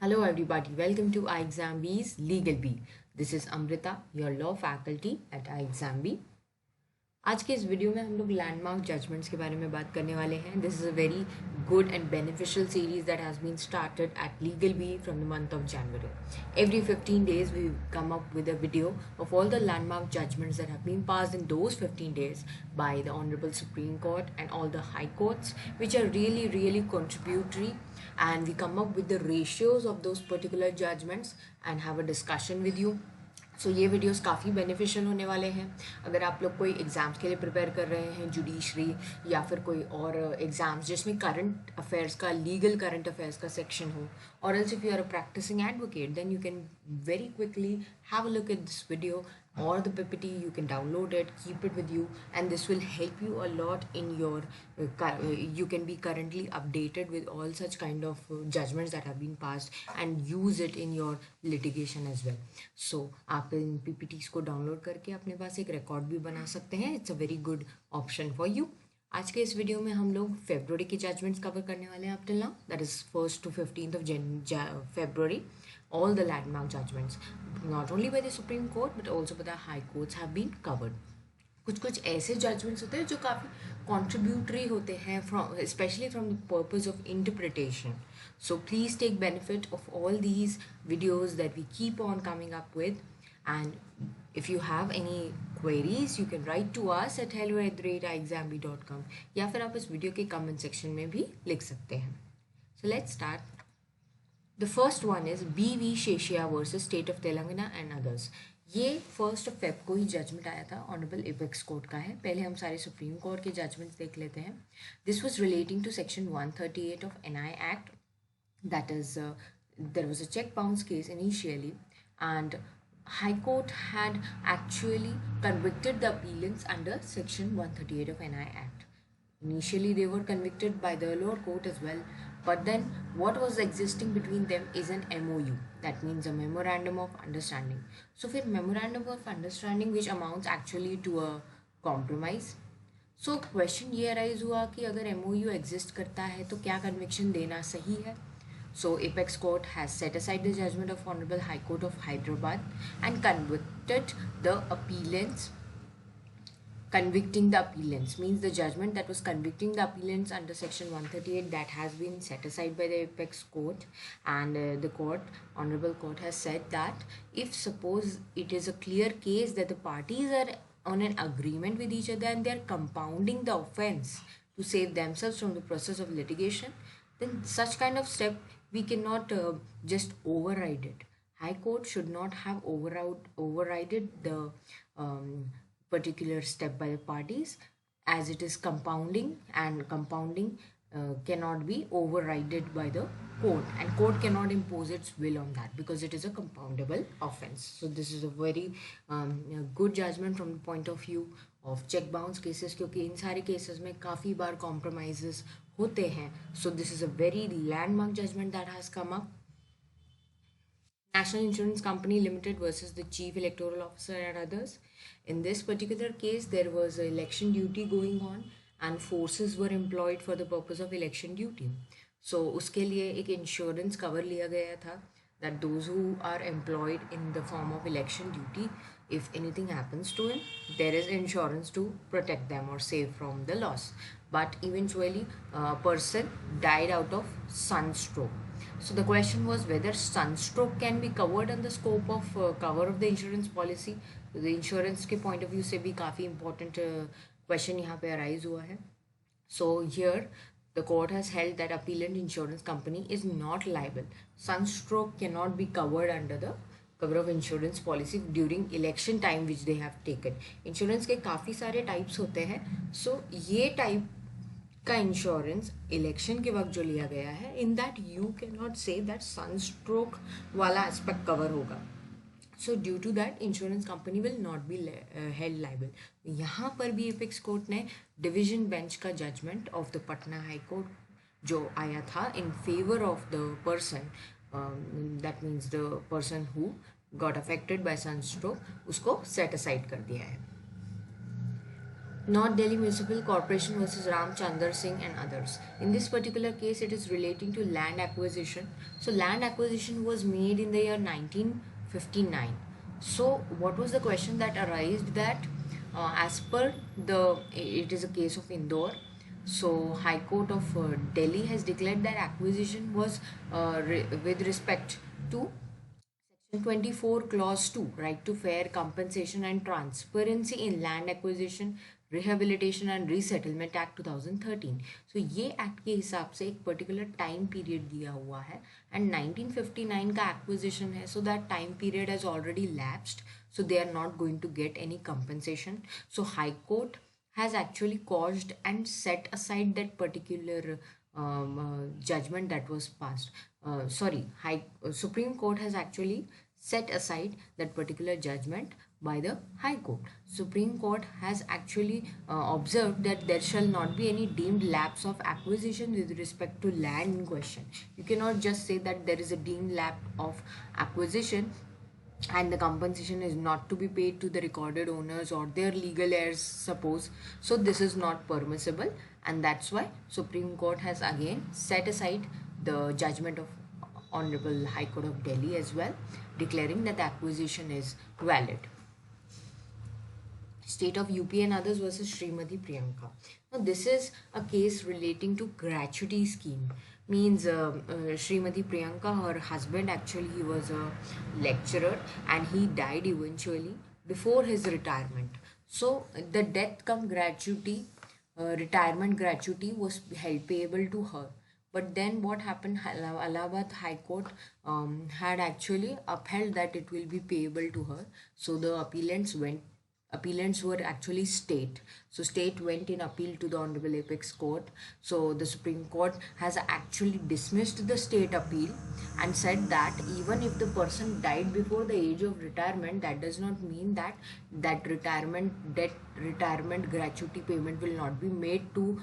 Hello everybody, welcome to iExamBee's LegalBee. This is Amrita, your law faculty at iExamBee. आज के इस video में हम लोग लैंडमार्क जजमेंट्स के बारे में बात करने वाले हैं. This is a very good and beneficial series that has been started at legal B from the month of January. Every 15 days we come up with a video of all the landmark judgments that have been passed in those 15 days by the Honorable Supreme Court and all the High Courts, which are really contributory, and we come up with the ratios of those particular judgments and have a discussion with you. सो ये videos काफ़ी beneficial होने वाले हैं अगर आप लोग कोई exams के लिए प्रिपेयर कर रहे हैं, जुडिशरी या फिर कोई और एग्ज़ाम्स जिसमें करंट अफेयर्स का, लीगल करंट अफेयर्स का सेक्शन हो, और else if you are a practicing advocate then you can very quickly have a look at this video or the PPT. You can download it, keep it with you, and this will help you a lot in your you can be currently updated with all such kind of judgments that have been passed and use it in your litigation as well. So आप इन PPTs को download करके अपने पास एक record भी बना सकते हैं. It's a very good option for you. आज के इस वीडियो में हम लोग फेब्रुवरी के जजमेंट्स कवर करने वाले हैं. Up till now that is 1st to 15th of February. All the landmark judgments, not only by the Supreme Court but also by the High Courts, have been covered. कुछ ऐसे judgements होते हैं जो काफ़ी contributory होते हैं specially from the purpose of interpretation. So please take benefit of all these videos that we keep on coming up with. And if you have any queries you can write to us at hello@iexambee.com या फिर आप इस video के comment section में भी लिख सकते हैं. So let's start. The first one is B.V. Sheshia versus State of Telangana and others. ये 1st of Feb को ही जजमेंट आया था. ऑनरेबल एपेक्स कोर्ट का है. पहले हम सारे सुप्रीम कोर्ट के जजमेंट्स देख लेते हैं. This was relating to section 138 of NI Act. That is, there was a check bounce case initially, and High Court had actually convicted the appellants under section 138 of NI Act. Initially they were convicted by the lower court as well, but then what was existing between them is an MOU, that means a memorandum of understanding. So फिर memorandum of understanding which amounts actually to a compromise. So question ये arise हुआ कि अगर MOU exist करता है तो क्या conviction देना सही है. So Apex Court has set aside the judgment of Hon'ble High Court of Hyderabad and convicting the appellants means the judgment that was convicting the appellants under section 138 that has been set aside by the Apex Court, and the Honorable Court has said that if suppose it is a clear case that the parties are on an agreement with each other and they are compounding the offense to save themselves from the process of litigation, then such kind of step we cannot just override it. High Court should not have overrided the particular step by the parties, as it is compounding, and compounding cannot be overrided by the court, and court cannot impose its will on that because it is a compoundable offense. So this is a very good judgment from the point of view of check bounce cases, क्योंकि इन सारे cases में काफ़ी बार compromises होते हैं. So this is a very landmark judgment that has come up. National Insurance Company Limited versus the Chief Electoral Officer and others. In this particular case, there was an election duty going on and forces were employed for the purpose of election duty. So उसके लिए एक insurance cover लिया गया था that those who are employed in the form of election duty, if anything happens to him, there is insurance to protect them or save from the loss. But eventually, a person died out of sunstroke. So the question was whether sunstroke can be covered in the scope of cover of the insurance policy. So the insurance के point of view से भी काफ़ी important question यहाँ पे arise हुआ है. So here the court has held that appellant insurance company is not liable. Sunstroke cannot be covered under the cover of insurance policy during election time which they have taken. Insurance के काफ़ी सारे types होते हैं. So ये type का insurance election के वक्त जो लिया गया है, in that you can not say that sunstroke वाला एस्पेक्ट कवर होगा. So due to that insurance company will not be held liable. यहाँ पर भी एपेक्स कोर्ट ने डिवीजन बेंच का judgment of the Patna high court जो आया था in favour of the person, that means the person who got affected by sunstroke, उसको set aside कर दिया है. North Delhi Municipal Corporation versus Ramchandar Singh and others. In this particular case, it is relating to land acquisition. So, land acquisition was made in the year 1959. So, what was the question that arose that as per it is a case of Indore. So, High Court of Delhi has declared that acquisition was with respect to Section 24, Clause 2, right to fair compensation and transparency in land acquisition, rehabilitation and resettlement act 2013. सो ये act के हिसाब से एक particular time period दिया हुआ है and 1959 का acquisition है. So that time period has already lapsed, so they are not going to get any compensation. So high court has actually caused and set aside that particular judgment that was passed. Supreme Court has actually set aside that particular judgment by the High Court. Supreme Court has actually observed that there shall not be any deemed lapse of acquisition with respect to land in question. You cannot just say that there is a deemed lapse of acquisition and the compensation is not to be paid to the recorded owners or their legal heirs, suppose. So this is not permissible, and that's why Supreme Court has again set aside the judgment of Honorable High Court of Delhi as well, declaring that the acquisition is valid. State of UP and others versus Srimati Priyanka. Now this is a case relating to gratuity scheme. Means Srimati Priyanka, her husband, actually he was a lecturer and he died eventually before his retirement. So the death cum gratuity, retirement gratuity was held payable to her. But then what happened, Allahabad High Court had actually upheld that it will be payable to her. So the appellants were actually state. So state went in appeal to the Honorable Apex Court. So the Supreme Court has actually dismissed the state appeal and said that even if the person died before the age of retirement, that does not mean that retirement gratuity payment will not be made to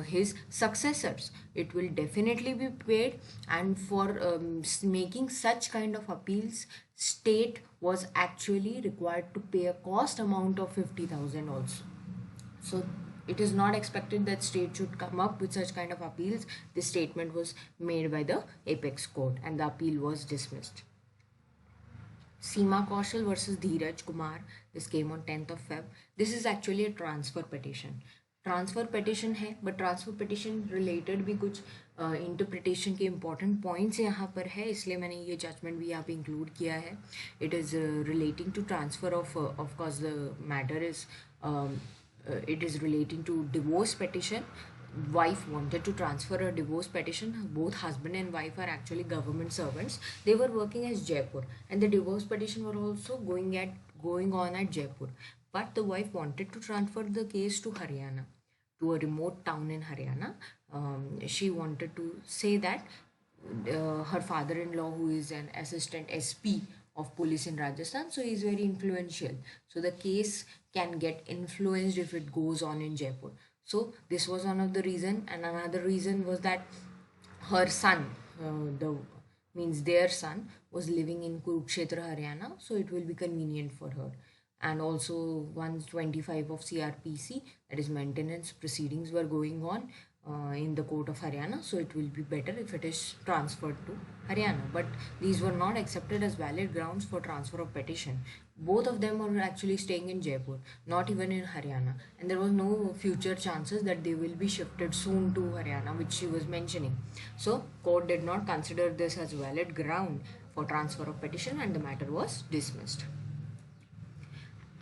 his successors. It will definitely be paid, and for making such kind of appeals, state was actually required to pay a cost amount of 50,000 also. So it is not expected that state should come up with such kind of appeals. This statement was made by the Apex Court and the appeal was dismissed. Seema Kaushal versus Dheeraj Kumar. This came on 10th of Feb. This is actually a transfer petition. Transfer petition है, but transfer petition related भी कुछ interpretation के important points यहाँ पर है, इसलिए मैंने ये जजमेंट भी यहाँ पे इंक्लूड किया है. It is relating to transfer of course the matter is it is relating to divorce petition. Wife wanted to transfer a divorce petition. Both husband and wife are actually government servants. They were working as Jaipur, and the divorce petition were also going on at Jaipur. But the wife wanted to transfer the case to Haryana, to a remote town in Haryana. She wanted to say that her father-in-law, who is an assistant SP of police in Rajasthan, so he is very influential. So the case can get influenced if it goes on in Jaipur. So this was one of the reason, and another reason was that her son, their son, was living in Kurukshetra, Haryana, so it will be convenient for her. And also 125 of CRPC, that is maintenance proceedings, were going on in the court of Haryana, so it will be better if it is transferred to Haryana. But these were not accepted as valid grounds for transfer of petition. Both of them were actually staying in Jaipur, not even in Haryana, and there was no future chances that they will be shifted soon to Haryana, which she was mentioning. So court did not consider this as valid ground for transfer of petition, and the matter was dismissed.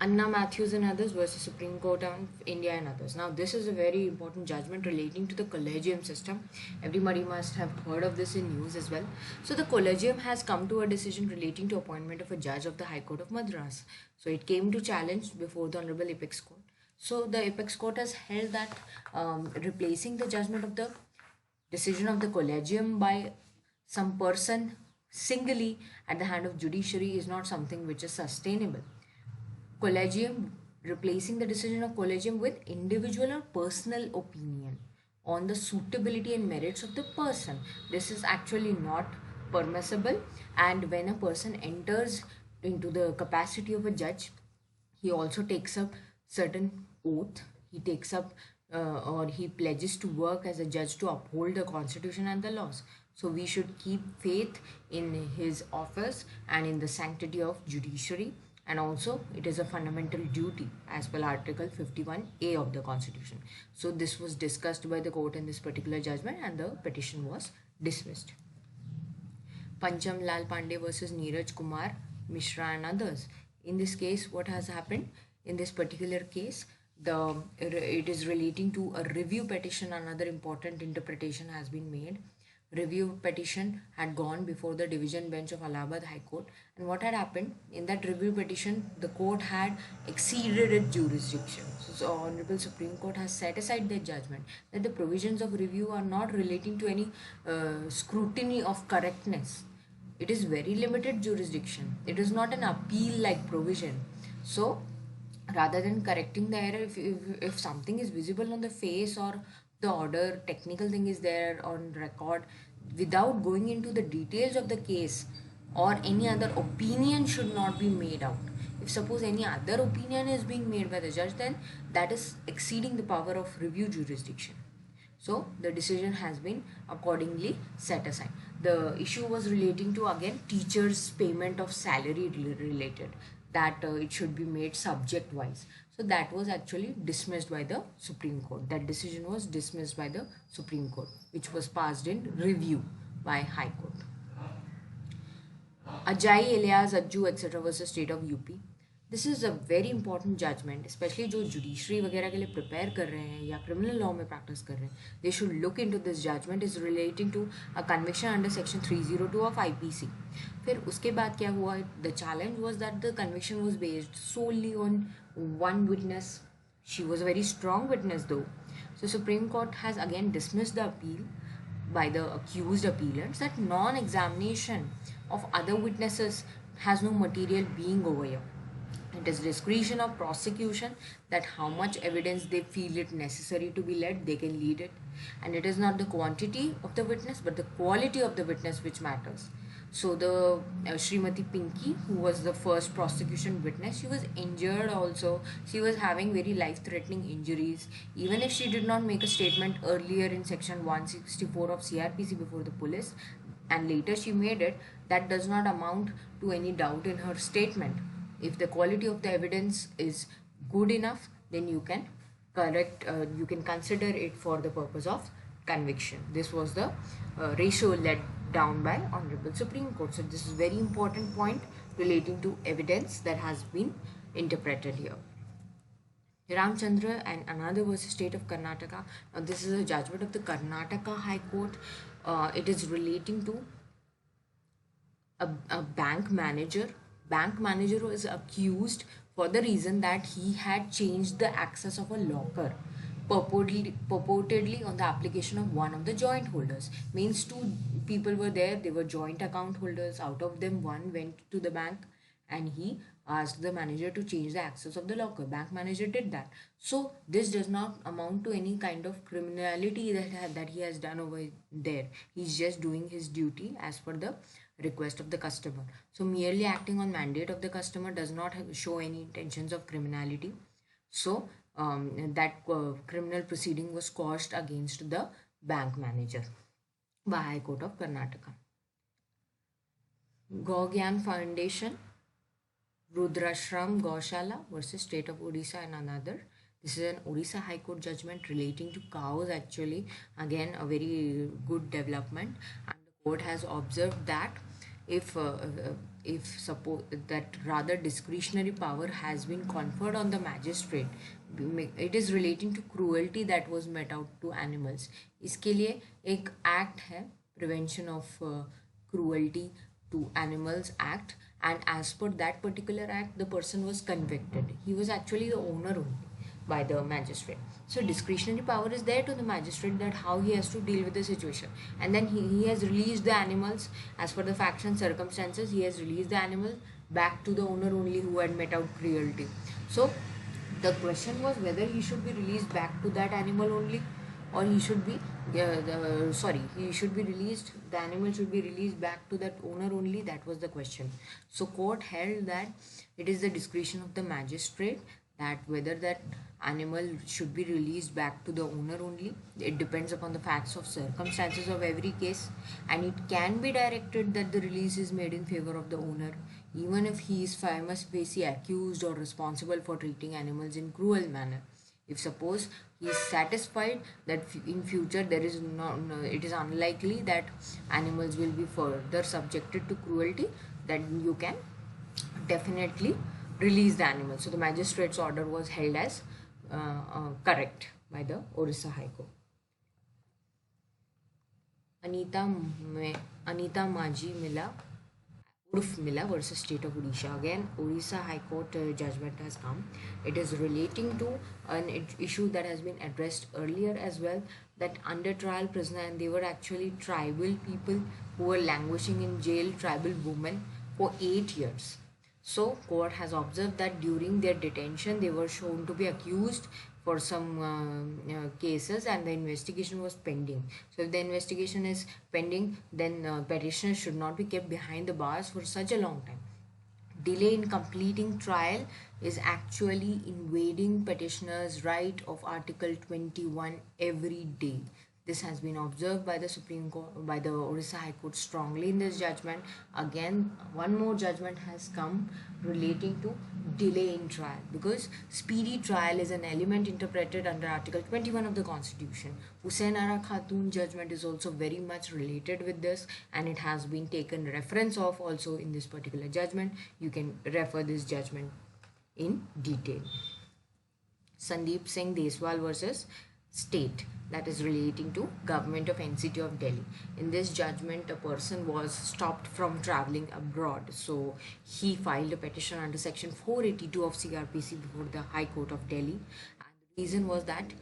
Anna Matthews and others versus Supreme Court of India and others. Now this is a very important judgment relating to the collegium system. Everybody must have heard of this in news as well. So the collegium has come to a decision relating to appointment of a judge of the High Court of Madras. So it came to challenge before the Honorable Apex Court. So the Apex Court has held that replacing the judgment of the decision of the collegium by some person singly at the hand of judiciary is not something which is sustainable. Replacing the decision of collegium with individual or personal opinion on the suitability and merits of the person. This is actually not permissible, and when a person enters into the capacity of a judge, he also takes a certain oath he takes up or he pledges to work as a judge to uphold the constitution and the laws. So we should keep faith in his office and in the sanctity of judiciary, and also it is a fundamental duty as per Article 51A of the Constitution. So this was discussed by the court in this particular judgment and the petition was dismissed. Pancham Lal Pandey versus Neeraj Kumar Mishra and others. In this case, what has happened? In this particular case, it is relating to a review petition. Another important interpretation has been made. Review petition had gone before the division bench of Allahabad High Court, and what had happened in that review petition, the court had exceeded its jurisdiction. So Honorable Supreme Court has set aside their judgment that the provisions of review are not relating to any scrutiny of correctness. It is very limited jurisdiction. It is not an appeal like provision. So rather than correcting the error, if something is visible on the face or the order, technical thing is there on record, without going into the details of the case, or any other opinion should not be made out. If suppose any other opinion is being made by the judge, then that is exceeding the power of review jurisdiction. So the decision has been accordingly set aside. The issue was relating to, again, teachers' payment of salary related, that it should be made subject wise. So that was actually dismissed by the Supreme Court. That decision was dismissed by the Supreme Court, which was passed in review by High Court. Ajay, Elias, Ajju, etc. versus State of UP. This is a very important judgment, especially जो judiciary वगैरह के लिए prepare कर रहे हैं या criminal law में practice कर रहे हैं. They should look into this judgment. Is relating to a conviction under section 302 of IPC. फिर उसके बाद क्या हुआ? The challenge was that the conviction was based solely on one witness. She was a very strong witness though. So Supreme Court has again dismissed the appeal by the accused appellants that non-examination of other witnesses has no material being over here. It is discretion of prosecution that how much evidence they feel it necessary to be led, they can lead it. And it is not the quantity of the witness, but the quality of the witness which matters. So the Srimati Pinky, who was the first prosecution witness, she was injured also. She was having very life-threatening injuries. Even if she did not make a statement earlier in section 164 of CRPC before the police, and later she made it, that does not amount to any doubt in her statement. If the quality of the evidence is good enough, then you can you can consider it for the purpose of conviction. This was the ratio laid down by Honorable Supreme Court. So this is very important point relating to evidence that has been interpreted here. Ramchandra and another versus State of Karnataka. Now this is a judgment of the Karnataka High Court. It is relating to a bank manager. Bank manager was accused for the reason that he had changed the access of a locker purportedly on the application of one of the joint holders. Means two people were there, they were joint account holders. Out of them, one went to the bank and he asked the manager to change the access of the locker. Bank manager did that. So this does not amount to any kind of criminality that he has done over there. He's just doing his duty as per the request of the customer. So merely acting on mandate of the customer does not show any intentions of criminality. So that criminal proceeding was quashed against the bank manager by High Court of Karnataka. Gogyan Foundation, Rudrashram Gaushala versus State of Odisha and another. This is an Odisha High Court judgment relating to cows actually. Again, a very good development, and the court has observed that if suppose that rather discretionary power has been conferred on the magistrate, it is relating to cruelty that was met out to animals. इसके लिए एक act है, Prevention of Cruelty to Animals Act, and as per that particular act the person was convicted. He was actually the owner only by the magistrate. So discretionary power is there to the magistrate that how he has to deal with the situation, and then he has released the animals as per the facts and circumstances. He has released the animal back to the owner only who had met out cruelty. So the question was whether he should be released back to that animal only, or he should be he should be released, the animal should be released back to that owner only. That was the question. So court held that it is the discretion of the magistrate that whether that animal should be released back to the owner only. It depends upon the facts of circumstances of every case, and it can be directed that the release is made in favor of the owner, even if he is famous facie accused or responsible for treating animals in cruel manner. If suppose he is satisfied that in future there is it is unlikely that animals will be further subjected to cruelty, then you can definitely release the animal. So the magistrate's order was held as correct by the Orissa High Court. Anita Maji Mila Urf Mila versus State of Odisha. Again, Orissa High Court judgment has come. It is relating to an issue that has been addressed earlier as well, that under trial prisoner, and they were actually tribal people who were languishing in jail, tribal women, for 8 years. So court has observed that during their detention they were shown to be accused for some cases, and the investigation was pending. So if the investigation is pending, then petitioner should not be kept behind the bars for such a long time. Delay in completing trial is actually invading petitioner's right of Article 21 every day. This has been observed by the Supreme Court, by the Orissa High Court strongly in this judgment. Again, one more judgment has come relating to delay in trial, because speedy trial is an element interpreted under Article 21 of the Constitution. Hussain Ara Khatun judgment is also very much related with this, and it has been taken reference of also in this particular judgment. You can refer this judgment in detail. Sandeep Singh Deswal versus State, that is relating to government of NCT of Delhi. In this judgment, a person was stopped from traveling abroad, so he filed a petition under section 482 of CRPC before the High Court of Delhi, and the reason was that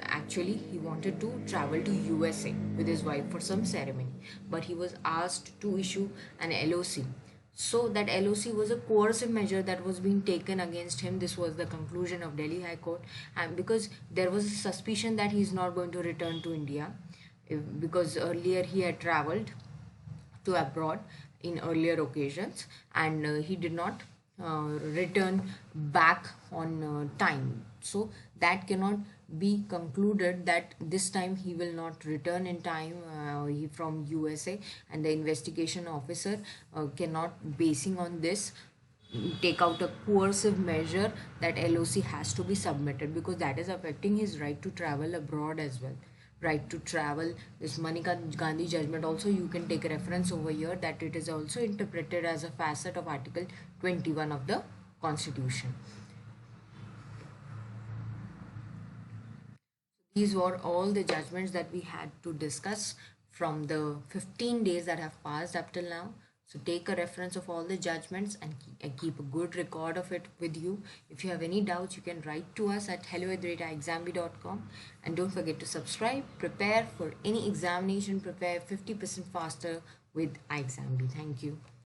actually he wanted to travel to USA with his wife for some ceremony, but he was asked to issue an LOC. So that LOC was a coercive measure that was being taken against him. This was the conclusion of Delhi High Court, and because there was a suspicion that he is not going to return to India, because earlier he had traveled to abroad in earlier occasions, and he did not return back on time. So that cannot be concluded that this time he will not return in time from USA, and the investigation officer cannot, basing on this, take out a coercive measure that LOC has to be submitted, because that is affecting his right to travel abroad as well. Right to travel, this Manika Gandhi judgment also, you can take a reference over here, that it is also interpreted as a facet of Article 21 of the Constitution. These were all the judgments that we had to discuss from the 15 days that have passed up till now. So take a reference of all the judgments and keep a good record of it with you. If you have any doubts, you can write to us at hello@exambee.com, and don't forget to subscribe. Prepare for any examination, prepare 50% faster with iExambee. Thank you.